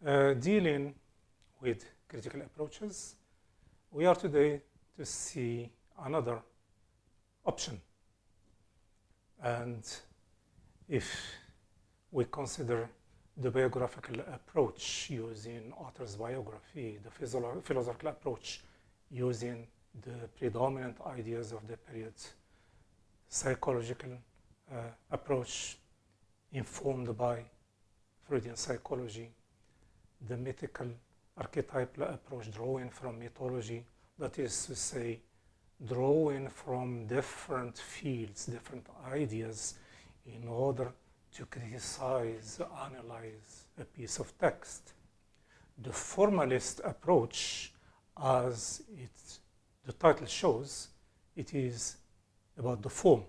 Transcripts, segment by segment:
dealing with critical approaches, we are today to see another option. And if we consider the biographical approach using author's biography, the philosophical approach using the predominant ideas of the period, psychological approach informed by Freudian psychology, the mythical archetypal approach drawing from mythology, that is to say, drawing from different fields, different ideas in order to criticize, analyze a piece of text. The formalist approach, as the title shows, it is about the form.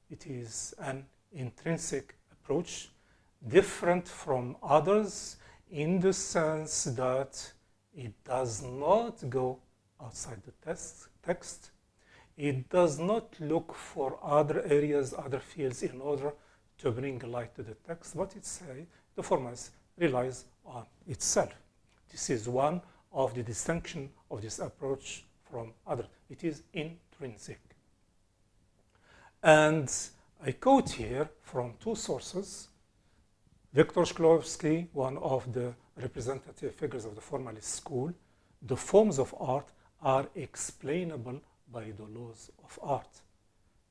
It is an intrinsic approach, different from others in the sense that it does not go outside the text. It does not look for other areas, other fields in order to bring light to the text, but the formalist relies on itself. This is one of the distinction of this approach from others. It is intrinsic. And I quote here from two sources. Viktor Shklovsky, one of the representative figures of the formalist school, the forms of art are explainable by the laws of art.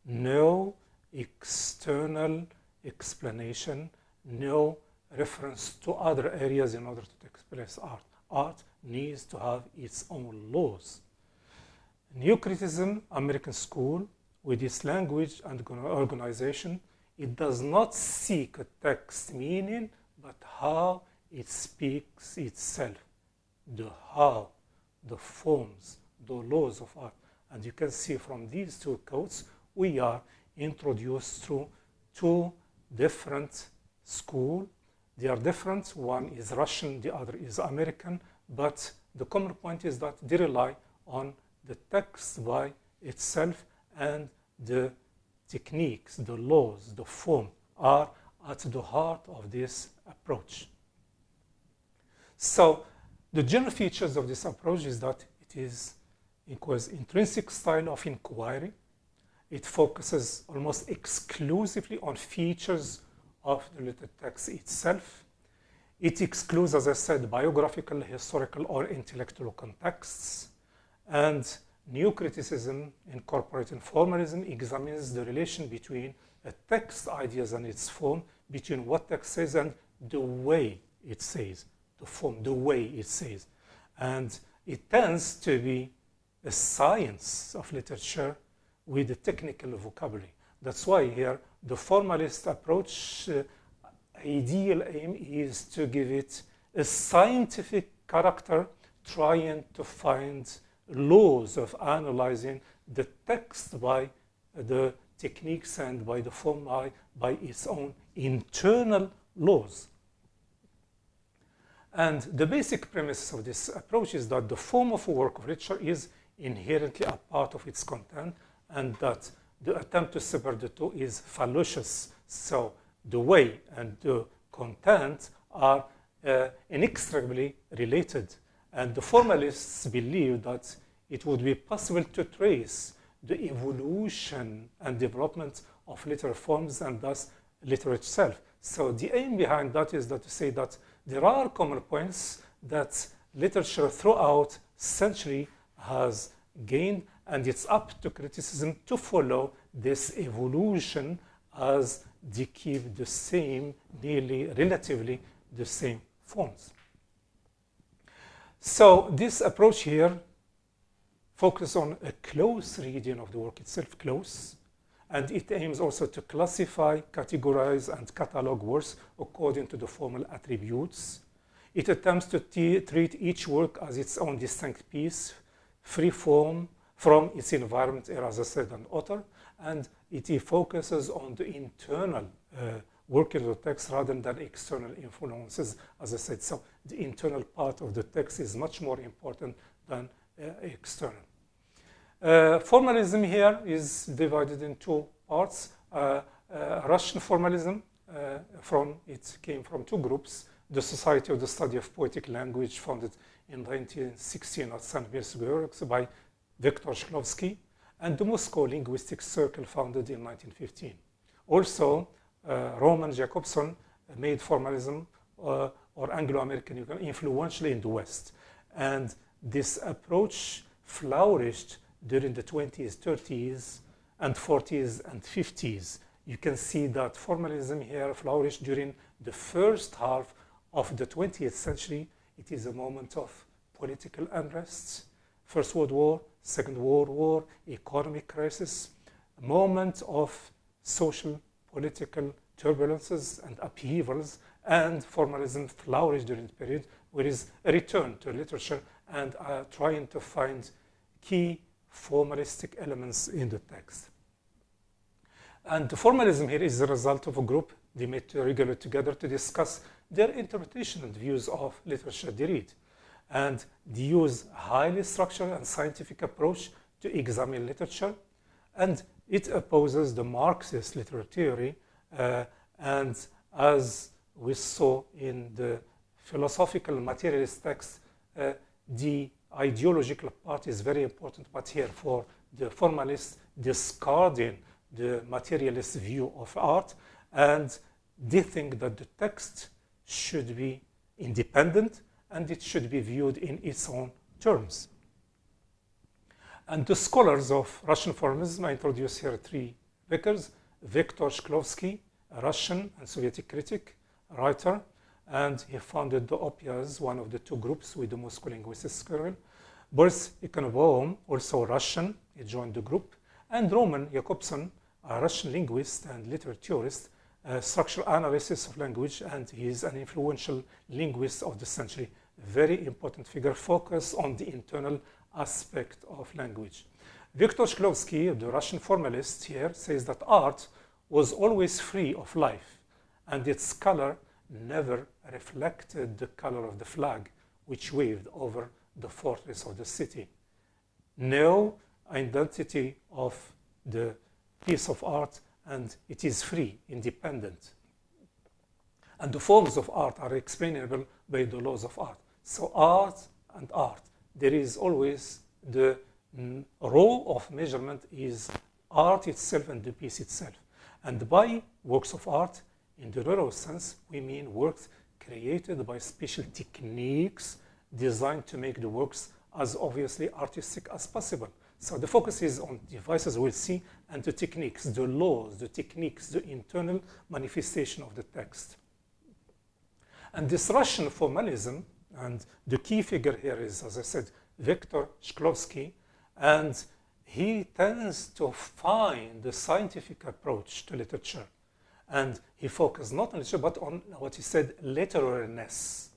No external explanation, no reference to other areas in order to express art. Art needs to have its own laws. Nuclearism, American school, with its language and organization, it does not seek a text meaning, but how it speaks itself. The how, the forms, the laws of art. And you can see from these two quotes, we are introduced to two different schools. They are different. One is Russian, the other is American, but the common point is that they rely on the text by itself, and the techniques, the laws, the form are at the heart of this approach. So the general features of this approach is that it equals intrinsic style of inquiry. It focuses almost exclusively on features of the little text itself. It excludes, as I said, biographical, historical, or intellectual contexts. And new criticism, incorporating formalism, examines the relation between a text ideas and its form, between what text says and the way it says, the form, the way it says. And it tends to be a science of literature with a technical vocabulary. That's why here the formalist approach ideal aim is to give it a scientific character, trying to find laws of analyzing the text by the techniques and by the form by its own internal laws. And the basic premise of this approach is that the form of a work of literature is inherently a part of its content, and that the attempt to separate the two is fallacious. So the way and the content are inextricably related. And the formalists believe that it would be possible to trace the evolution and development of literary forms and thus literature itself. So the aim behind that is that to say that there are common points that literature throughout century has gained, and it's up to criticism to follow this evolution as they keep the same, nearly relatively the same forms. So this approach here focuses on a close reading of the work itself, close, and it aims also to classify, categorize, and catalog works according to the formal attributes. It attempts to treat each work as its own distinct piece, free from its environment, as I said, and author, and it focuses on the internal working of the text rather than external influences, as I said. So the internal part of the text is much more important than external. Formalism here is divided in two parts. Russian formalism, it came from two groups. the Society of the Study of Poetic Language, founded in 1916 at St. Petersburg by Viktor Shklovsky, and the Moscow Linguistic Circle, founded in 1915. Also, Roman Jacobson made formalism or Anglo-American influential in the West. And this approach flourished during the 20s, 30s, and 40s and 50s. You can see that formalism here flourished during the first half of the 20th century. It is a moment of political unrest, First World War, Second World War, economic crisis, a moment of social, political turbulences and upheavals, and formalism flourished during the period, where is a return to literature and trying to find key formalistic elements in the text. And the formalism here is the result of a group. They met regularly together to discuss their interpretation and views of literature they read. And they use a highly structured and scientific approach to examine literature, and it opposes the Marxist literary theory, and as we saw in the philosophical materialist text, the ideological part is very important, but here for the formalists, discarding the materialist view of art, and they think that the text should be independent and it should be viewed in its own terms. And the scholars of Russian formalism, I introduce here three figures: Viktor Shklovsky, a Russian and Soviet critic, writer, and he founded the OPIAs, one of the two groups with the Moscow Linguistic Circle. Boris Ikonobaum, also Russian, he joined the group, and Roman Jacobson, a Russian linguist and literary theorist, structural analysis of language, and he is an influential linguist of the century. Very important figure, focus on the internal aspect of language. Viktor Shklovsky, the Russian formalist here, says that art was always free of life, and its color never reflected the color of the flag which waved over the fortress of the city. No identity of the piece of art, and it is free, independent. And the forms of art are explainable by the laws of art. So art and art, there is always the raw of measurement is art itself and the piece itself. And by works of art, in the narrow sense, we mean works created by special techniques designed to make the works as obviously artistic as possible. So the focus is on devices we'll see, and the techniques, the laws, the techniques, the internal manifestation of the text. And this Russian formalism, and the key figure here is, as I said, Viktor Shklovsky, and he tends to find the scientific approach to literature. And he focused not on literature, but on what he said, literariness.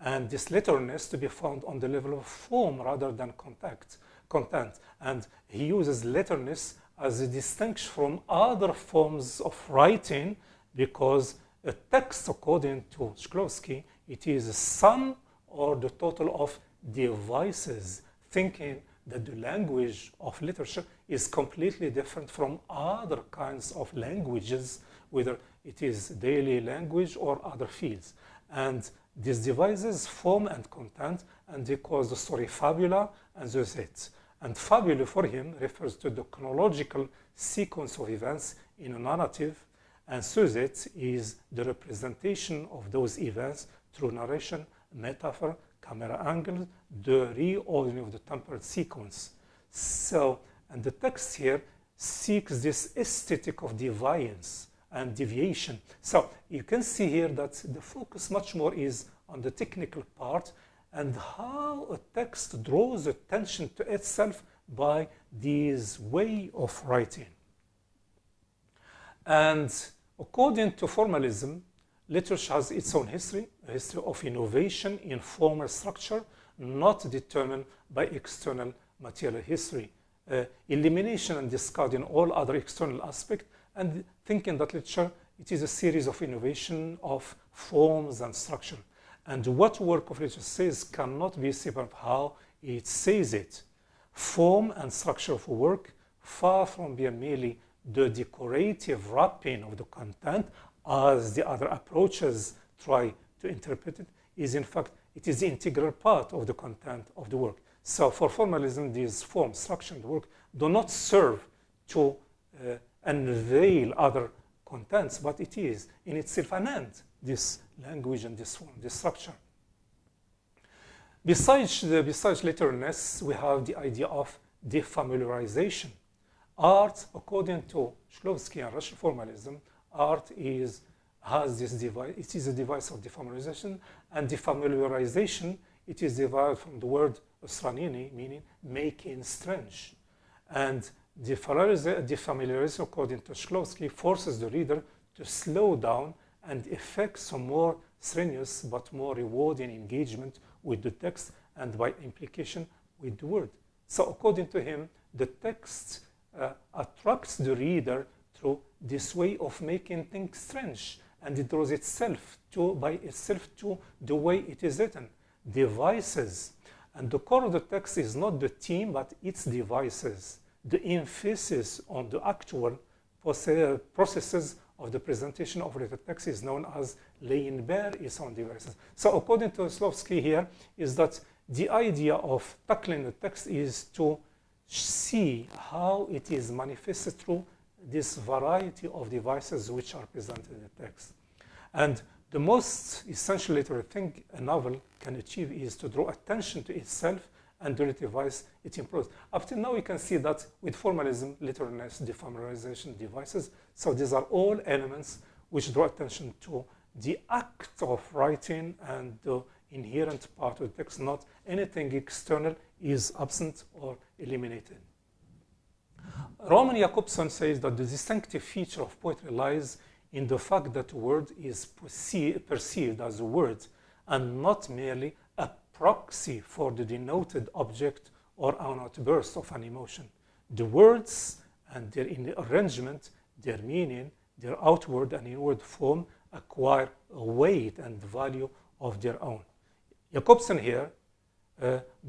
And this literariness to be found on the level of form rather than content. And he uses literariness as a distinction from other forms of writing, because a text, according to Shklovsky, it is a sum or the total of devices, thinking that the language of literature is completely different from other kinds of languages, whether it is daily language or other fields. And these devices, form and content, and they cause the story fabula and resides. And fabula for him refers to the chronological sequence of events in a narrative, and sujet is the representation of those events through narration, metaphor, camera angle, the reordering of the temporal sequence. So, and the text here seeks this aesthetic of deviance and deviation. So you can see here that the focus much more is on the technical part and how a text draws attention to itself by this way of writing. And according to formalism, literature has its own history, a history of innovation in formal structure, not determined by external material history. Elimination and discarding all other external aspects, and thinking that literature, it is a series of innovation of forms and structure. And what work of literature says cannot be separate how it says it. Form and structure of a work, far from being merely the decorative wrapping of the content, as the other approaches try to interpret it is, in fact, it is the integral part of the content of the work. So for formalism, these form, structure, and work do not serve to unveil other contents, but it is in itself an end, this language and this form, this structure. Besides literalness, we have the idea of defamiliarization. Art, according to Shklovsky and Russian formalism, art has this device. It is a device of defamiliarization, and defamiliarization, it is derived from the word straniny, meaning making strange. And defamiliarization, according to Shklovsky, forces the reader to slow down and effect some more strenuous but more rewarding engagement with the text and by implication with the word. So according to him, the text attracts the reader through this way of making things strange, and it draws itself by itself to the way it is written, devices. And the core of the text is not the theme, but its devices. The emphasis on the actual processes of the presentation of the text is known as laying bare its own devices. So according to Shklovsky here, is that the idea of tackling the text is to see how it is manifested through this variety of devices which are presented in the text. And the most essential literary thing a novel can achieve is to draw attention to itself and the device it improves. Up to now, we can see that with formalism, literalness, defamiliarization, devices. So these are all elements which draw attention to the act of writing and the inherent part of the text, not anything external is absent or eliminated. Roman Jakobson says that the distinctive feature of poetry lies in the fact that the word is perceived as a word and not merely a proxy for the denoted object or an outburst of an emotion. The words and their arrangement, their meaning, their outward and inward form acquire a weight and value of their own. Jakobson here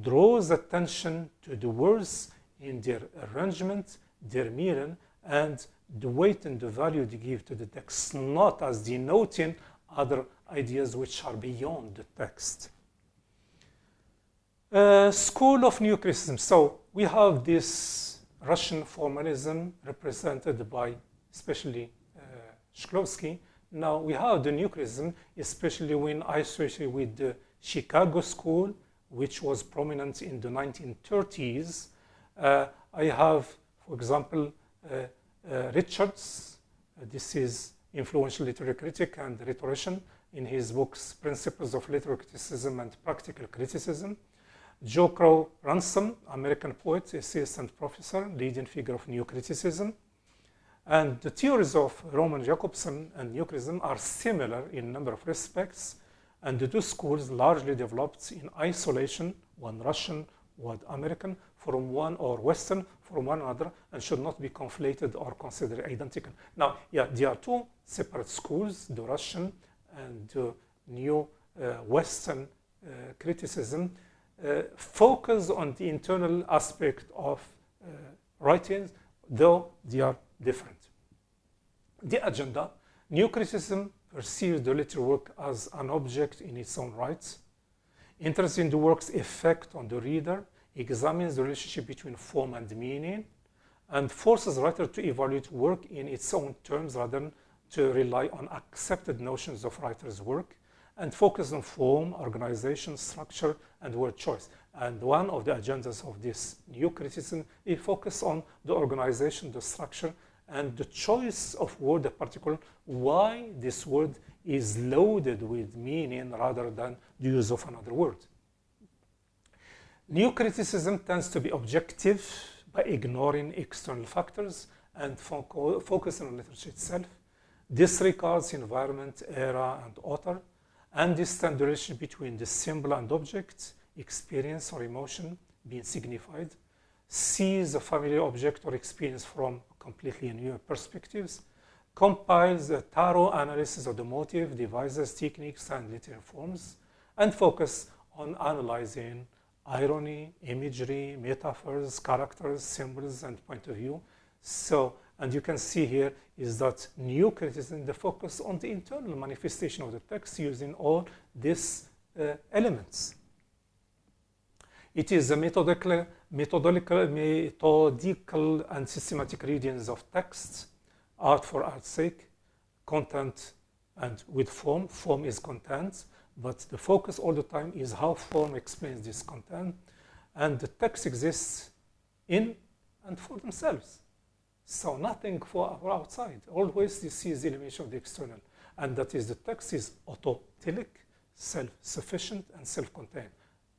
draws attention to the words in their arrangement, their meaning, and the weight and the value they give to the text, not as denoting other ideas which are beyond the text. School of Nuclearism. So we have this Russian formalism represented by especially Shklovsky. Now we have the Nuclearism, especially when associated with the Chicago School, which was prominent in the 1930s. I have, for example, Richards. This is influential literary critic and rhetorician in his books Principles of Literary Criticism and Practical Criticism. Joe Crow Ransom, American poet, essayist and professor, leading figure of New Criticism. And the theories of Roman Jakobson and Nuclearism are similar in a number of respects, and the two schools largely developed in isolation, one Russian, one American, from one, or Western from one another, and should not be conflated or considered identical. Now, yeah, there are two separate schools, the Russian and the new Western criticism, focus on the internal aspect of writings, though they are different. The agenda: New criticism perceives the literary work as an object in its own right, interested in the work's effect on the reader, examines the relationship between form and meaning, and forces the writer to evaluate work in its own terms rather than to rely on accepted notions of writer's work, and focus on form, organization, structure, and word choice. And one of the agendas of this new criticism is focus on the organization, the structure, and the choice of word in particular, why this word is loaded with meaning rather than the use of another word. New criticism tends to be objective by ignoring external factors and focusing on literature itself, disregards environment, era, and author, and distant the relationship between the symbol and object, experience or emotion being signified, sees a familiar object or experience from completely new perspectives, compiles a thorough analysis of the motive, devices, techniques, and literary forms, and focus on analyzing irony, imagery, metaphors, characters, symbols, and point of view. So And you can see here is that new criticism, the focus on the internal manifestation of the text using all these elements. It is a methodological and systematic readings of texts, art for art's sake, content and with form. Form is content, but the focus all the time is how form explains this content. And the text exists in and for themselves. So nothing for outside. Always this is the elimination of the external. And that is the text is autotelic, self-sufficient, and self-contained.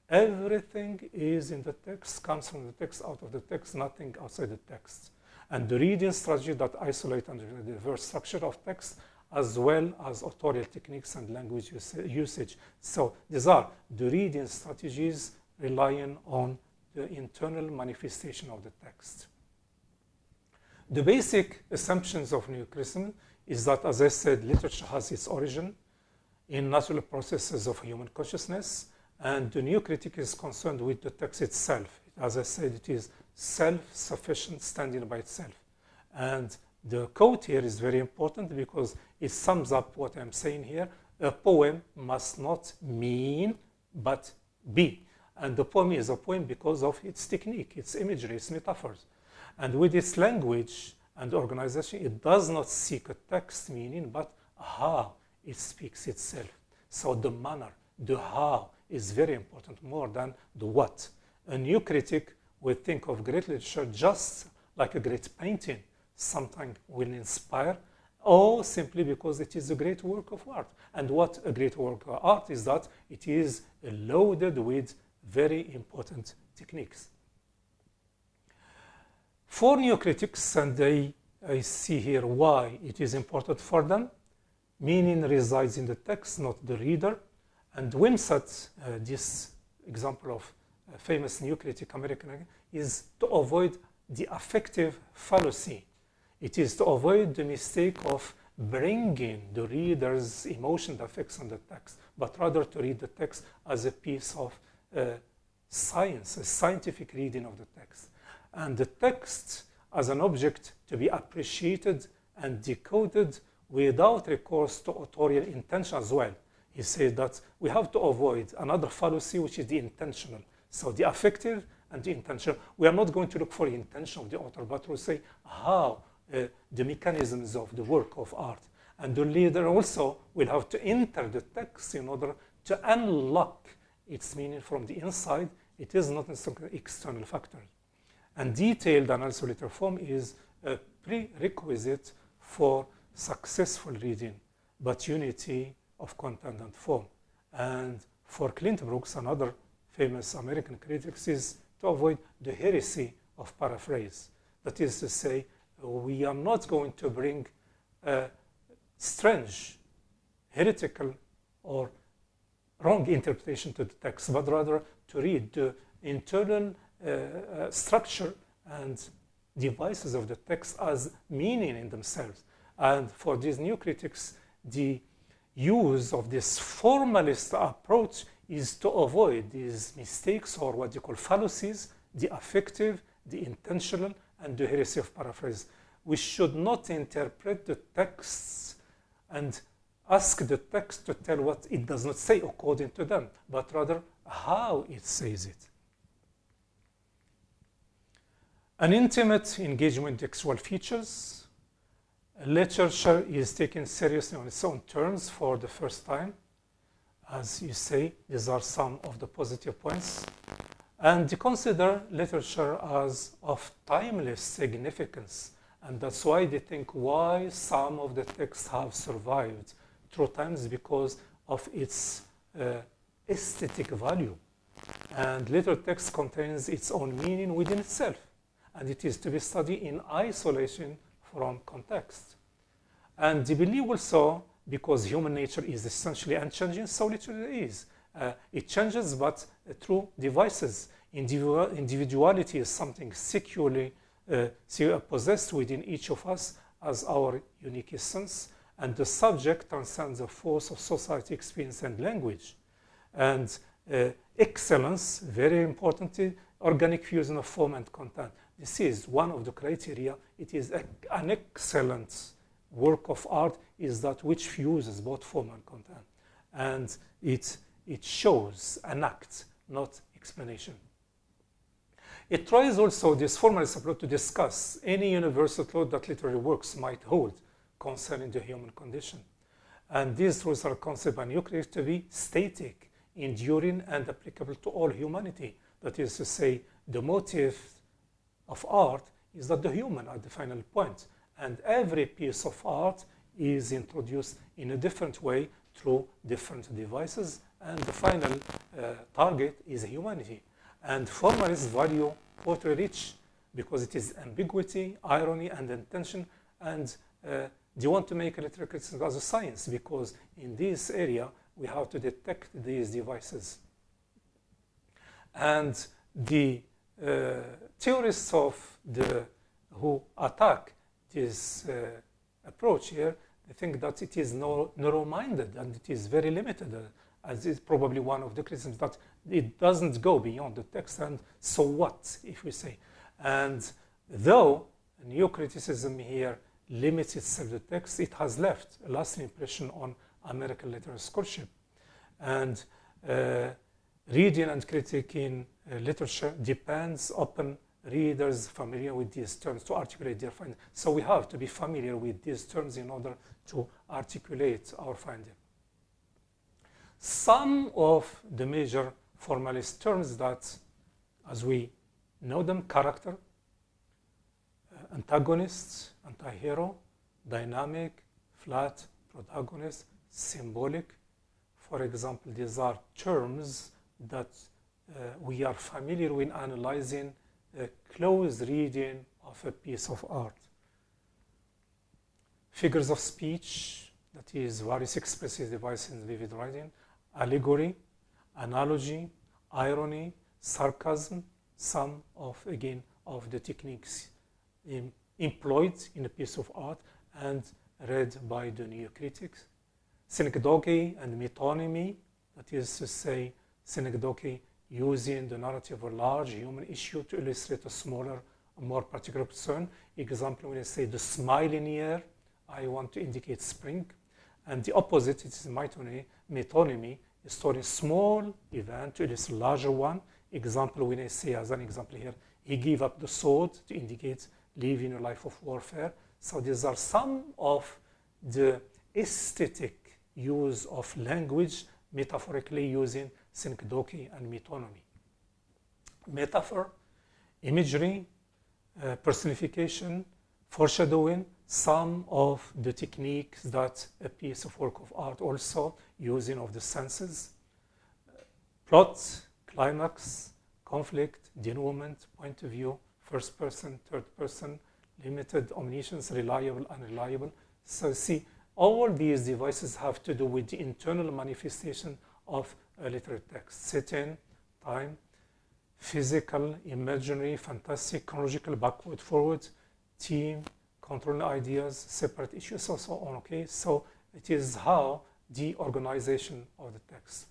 Everything is in the text, comes from the text, out of the text, nothing outside the text. And the reading strategy that isolate under the diverse structure of text, as well as authorial techniques and language usage. So these are the reading strategies relying on the internal manifestation of the text. The basic assumptions of Nuclearism is that, as I said, literature has its origin in natural processes of human consciousness, and the new critique is concerned with the text itself. As I said, it is self-sufficient, standing by itself. And the quote here is very important because it sums up what I'm saying here. A poem must not mean, but be. And the poem is a poem because of its technique, its imagery, its metaphors. And with its language and organization, it does not seek a text meaning, but how it speaks itself. So the manner, the how is very important, more than the what. A new critic will think of great literature just like a great painting. Something will inspire, or simply because it is a great work of art. And what a great work of art is that it is loaded with very important techniques. For new critics, and I see here why it is important for them, meaning resides in the text, not the reader. And Wimsatt, this example of a famous new critic American, is to avoid the affective fallacy. It is to avoid the mistake of bringing the reader's emotion, the affects on the text, but rather to read the text as a piece of science, a scientific reading of the text. And the text as an object to be appreciated and decoded without recourse to authorial intention as well. He says that we have to avoid another fallacy, which is the intentional. So the affective and the intentional. We are not going to look for the intention of the author, but we'll say how the mechanisms of the work of art. And the reader also will have to enter the text in order to unlock its meaning from the inside. It is not necessarily external factor. And detailed analysis of literary form is a prerequisite for successful reading, but unity of content and form. And for Clint Brooks, another famous American critic, is to avoid the heresy of paraphrase. That is to say, we are not going to bring a strange, heretical, or wrong interpretation to the text, but rather to read the internal structure and devices of the text as meaning in themselves. And for these new critics, the use of this formalist approach is to avoid these mistakes, or what you call fallacies, the affective, the intentional, and the heresy of paraphrase. We should not interpret the texts and ask the text to tell what it does not say according to them, but rather how it says it. An intimate engagement with textual features. Literature is taken seriously on its own terms for the first time. As you say, these are some of the positive points. And they consider literature as of timeless significance. And that's why they think why some of the texts have survived through times, because of its aesthetic value. And literary text contains its own meaning within itself. And it is to be studied in isolation from context. And they believe also, because human nature is essentially unchanging, so literature is. It changes, but through devices. Individuality is something securely possessed within each of us as our unique essence, and the subject transcends the force of society, experience, and language. And excellence, very importantly, organic fusion of form and content. this is one of the criteria. It is an excellent work of art is that which fuses both form and content. And it shows an act, not explanation. It tries also, this formalist approach, to discuss any universal truth that literary works might hold concerning the human condition. And these truths are considered by Nuclearism to be static, enduring, and applicable to all humanity. That is to say, the motive of art is that the human are the final point. And every piece of art is introduced in a different way through different devices, and the final target is humanity. And formalists value poetry rich because it is ambiguity, irony, and intention, and they want to make literary criticism as a science, because in this area we have to detect these devices. And the theorists who attack this approach here, they think that it is narrow-minded and it is very limited, as is probably one of the criticisms, that it doesn't go beyond the text, and so what, if we say. And though new criticism here limits itself to the text, it has left a lasting impression on American literary scholarship. And reading and critiquing literature depends upon readers familiar with these terms to articulate their findings. So we have to be familiar with these terms in order to articulate our finding. Some of the major formalist terms that, as we know them: character, antagonist, anti-hero, dynamic, flat, protagonist, symbolic. For example, these are terms that we are familiar with analyzing a close reading of a piece of art. Figures of speech, that is various expressive devices in vivid writing. Allegory, analogy, irony, sarcasm, some of the techniques employed in a piece of art and read by the new critics. Synecdoche and metonymy, that is to say, synecdoche using the narrative of a large human issue to illustrate a smaller, more particular concern. Example, when I say the smiling year, I want to indicate spring. And the opposite, it is metonymy, is storing small event to illustrate a larger one. Example, when I say, as an example here, he gave up the sword to indicate living a life of warfare. So these are some of the aesthetic use of language, metaphorically using synecdoche and metonymy. Metaphor, imagery, personification, foreshadowing, some of the techniques that a piece of work of art also using of the senses. Plot, climax, conflict, denouement, point of view, first person, third person, limited, omniscience, reliable, unreliable. So see, all these devices have to do with the internal manifestation of a literary text. Setting, time, physical, imaginary, fantastic, chronological, backward, forward, theme, controlling ideas, separate issues, and so on. Okay, so it is how the organization of the text.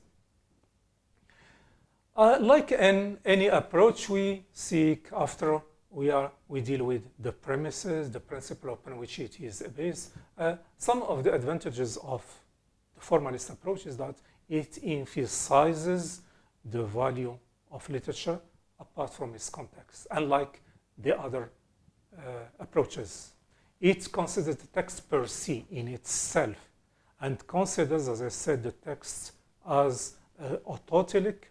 Like in any approach we seek after, we deal with the premises, the principle upon which it is based. Some of the advantages of the formalist approach is that it emphasizes the value of literature apart from its context, unlike the other approaches. It considers the text per se in itself and considers, as I said, the text as autotelic,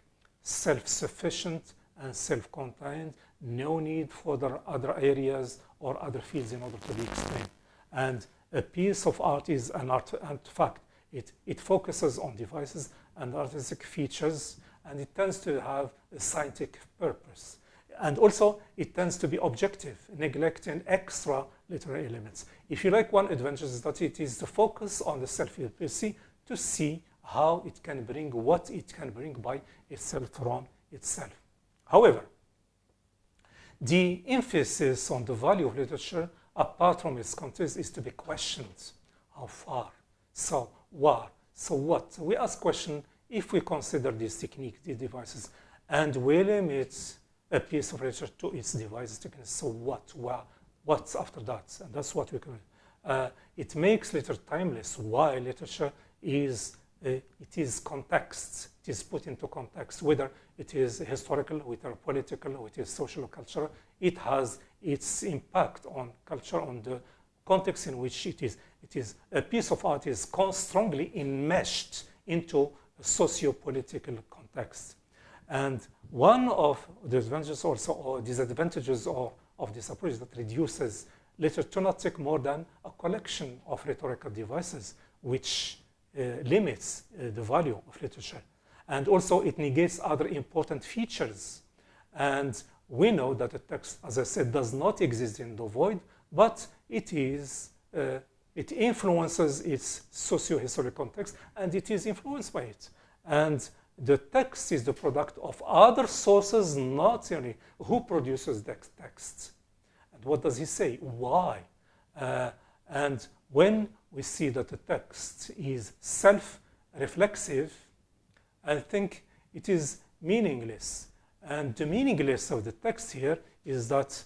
self-sufficient, and self-contained. No need for the other areas or other fields in order to be explained. And a piece of art is an artifact. It focuses on devices and artistic features, and it tends to have a scientific purpose. And also, it tends to be objective, neglecting extra literary elements. If you like, one advantage is that it is the focus on the self to see how it can bring, what it can bring by itself from itself. However, the emphasis on the value of literature, apart from its context, is to be questioned. How far? So where? So what? We ask question if we consider these techniques, these devices, and we limit a piece of literature to its device techniques. So what's after that? And that's what we call it makes literature timeless. Why? Literature is it is context. It is put into context, whether it is historical, whether political, or it is social or cultural. It has its impact on culture, on the context in which it is. It is a piece of art is strongly enmeshed into a socio-political context. And one of the advantages also, or disadvantages of this approach, that reduces literature to not take more than a collection of rhetorical devices, which limits the value of literature. And also it negates other important features. And we know that the text, as I said, does not exist in the void, but it is, it influences its socio-historical context, and it is influenced by it. And the text is the product of other sources, not only who produces the text. And what does he say? Why? And when we see that the text is self-reflexive, I think it is meaningless. And the meaningless of the text here is that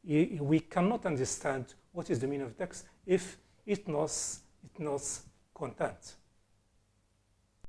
we cannot understand what is the meaning of text if it knows content.